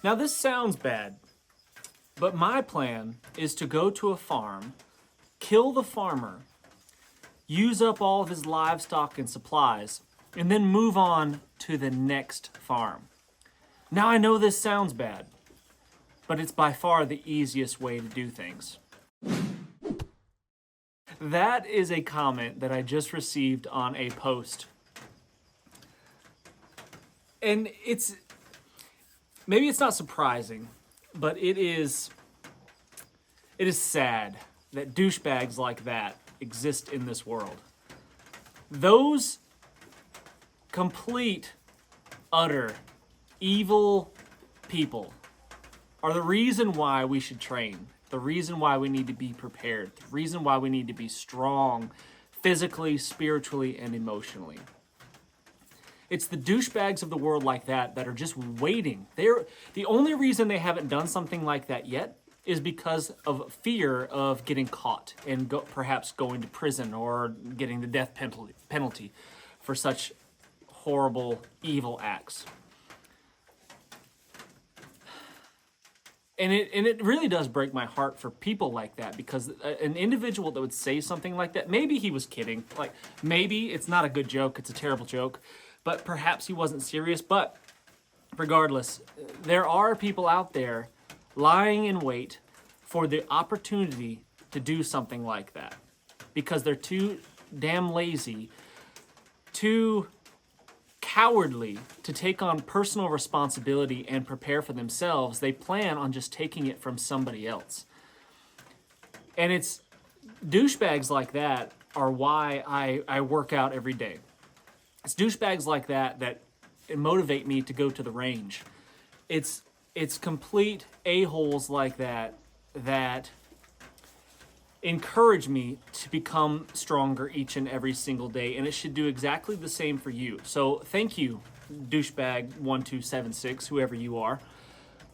Now this sounds bad, but my plan is to go to a farm, kill the farmer, use up all of his livestock and supplies, and then move on to the next farm. Now I know this sounds bad, but it's by far the easiest way to do things. That is a comment that I just received on a post. And maybe it's not surprising, but it is sad that douchebags like that exist in this world. Those complete, utter, evil people are the reason why we should train, the reason why we need to be prepared, the reason why we need to be strong physically, spiritually, and emotionally. It's the douchebags of the world like that that are just waiting. The only reason they haven't done something like that yet is because of fear of getting caught and perhaps going to prison or getting the death penalty for such horrible, evil acts. And it really does break my heart for people like that, because an individual that would say something like that, maybe he was kidding. Like, maybe it's not a good joke, it's a terrible joke, but perhaps he wasn't serious. But regardless, there are people out there lying in wait for the opportunity to do something like that because they're too damn lazy, too cowardly to take on personal responsibility and prepare for themselves. They plan on just taking it from somebody else. And it's douchebags like that are why I work out every day. It's douchebags like that that motivate me to go to the range. It's complete a-holes like that that encourage me to become stronger each and every single day, and it should do exactly the same for you. So thank you, douchebag 1276, whoever you are,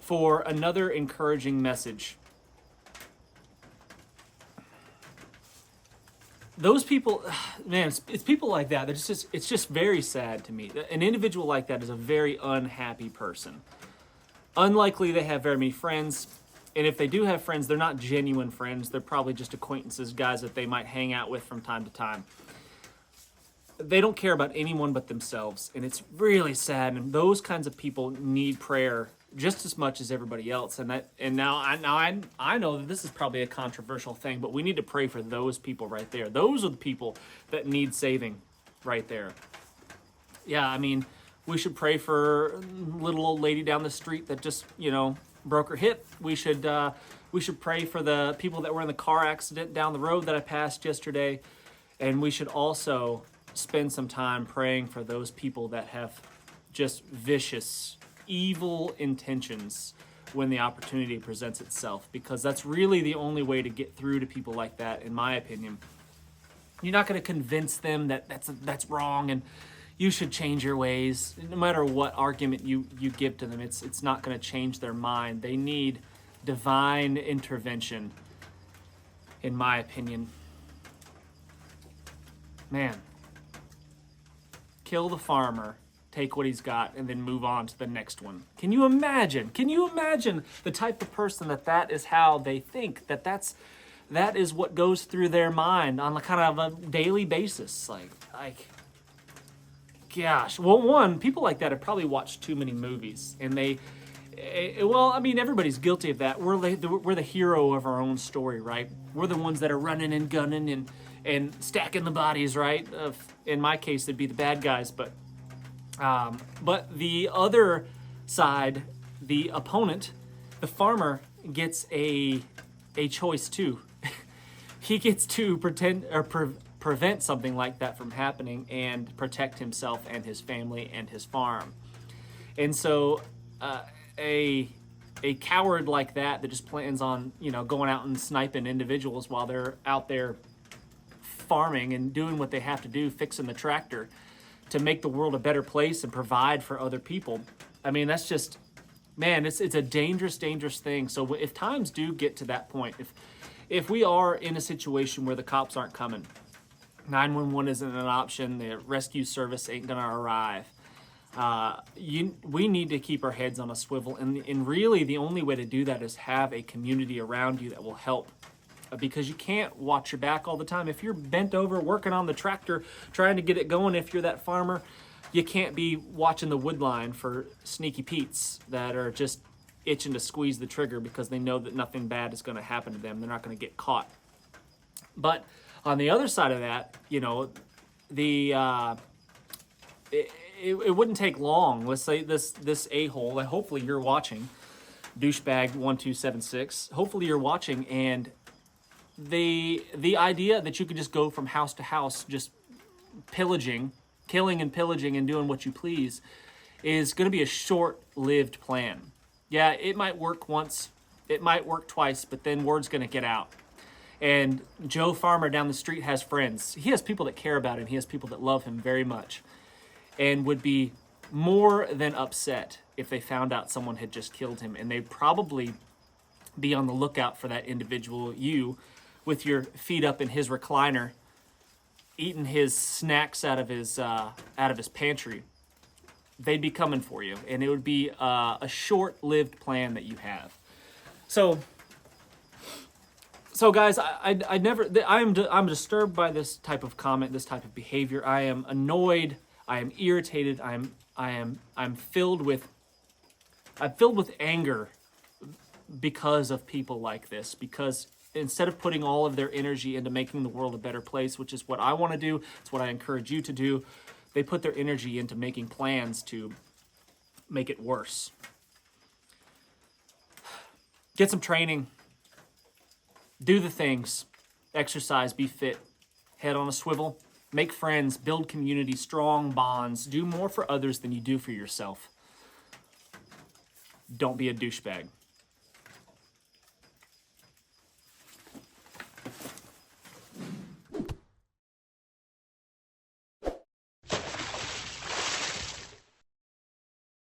for another encouraging message. Those people, man, it's people like that. It's just very sad to me. An individual like that is a very unhappy person. Unlikely they have very many friends. And if they do have friends, they're not genuine friends. They're probably just acquaintances, guys that they might hang out with from time to time. They don't care about anyone but themselves, and it's really sad. And those kinds of people need prayer just as much as everybody else. And now I know that this is probably a controversial thing, but we need to pray for those people right there. Those are the people that need saving right there. Yeah, I mean, we should pray for little old lady down the street that just, broke her hip. We should pray for the people that were in the car accident down the road that I passed yesterday. And we should also spend some time praying for those people that have just vicious, evil intentions when the opportunity presents itself, because that's really the only way to get through to people like that, in my opinion. You're not going to convince them that that's wrong and you should change your ways. No matter what argument you give to them, it's not going to change their mind. They need divine intervention, in my opinion. Man, kill the farmer, take what he's got, and then move on to the next one. Can you imagine? Can you imagine the type of person that is how they think, that is what goes through their mind on a kind of a daily basis? Like, gosh. Well, one, people like that have probably watched too many movies, and everybody's guilty of that. We're the hero of our own story, right? We're the ones that are running and gunning and stacking the bodies, right? In my case, it'd be the bad guys, but the other side, the opponent, the farmer, gets a choice too. He gets to prevent something like that from happening and protect himself and his family and his farm. And so a coward like that just plans on, going out and sniping individuals while they're out there farming and doing what they have to do, fixing the tractor to make the world a better place and provide for other people. I mean, that's just, man, it's a dangerous, dangerous thing. So if times do get to that point, if we are in a situation where the cops aren't coming, 911 isn't an option, the rescue service ain't gonna arrive, We need to keep our heads on a swivel, and really the only way to do that is have a community around you that will help, because you can't watch your back all the time. If you're bent over working on the tractor trying to get it going, if you're that farmer, you can't be watching the wood line for sneaky Pete's that are just itching to squeeze the trigger because they know that nothing bad is going to happen to them. They're not going to get caught. But on the other side of that, you know, it wouldn't take long. Let's say this a-hole, and hopefully you're watching, douchebag1276. Hopefully you're watching, and the idea that you could just go from house to house, just killing and pillaging and doing what you please, is going to be a short-lived plan. Yeah, it might work once, it might work twice, but then word's going to get out. And Joe Farmer down the street has friends. He has people that care about him. He has people that love him very much, and would be more than upset if they found out someone had just killed him. And they'd probably be on the lookout for that individual, you, with your feet up in his recliner, eating his snacks out of his pantry. They'd be coming for you, and it would be a short-lived plan that you have. So guys, I'm disturbed by this type of comment, this type of behavior. I am annoyed. I am irritated. I'm filled with anger because of people like this. Because instead of putting all of their energy into making the world a better place, which is what I want to do, it's what I encourage you to do, they put their energy into making plans to make it worse. Get some training. Do the things. Exercise, be fit, head on a swivel, make friends, build community, strong bonds, do more for others than you do for yourself. Don't be a douchebag.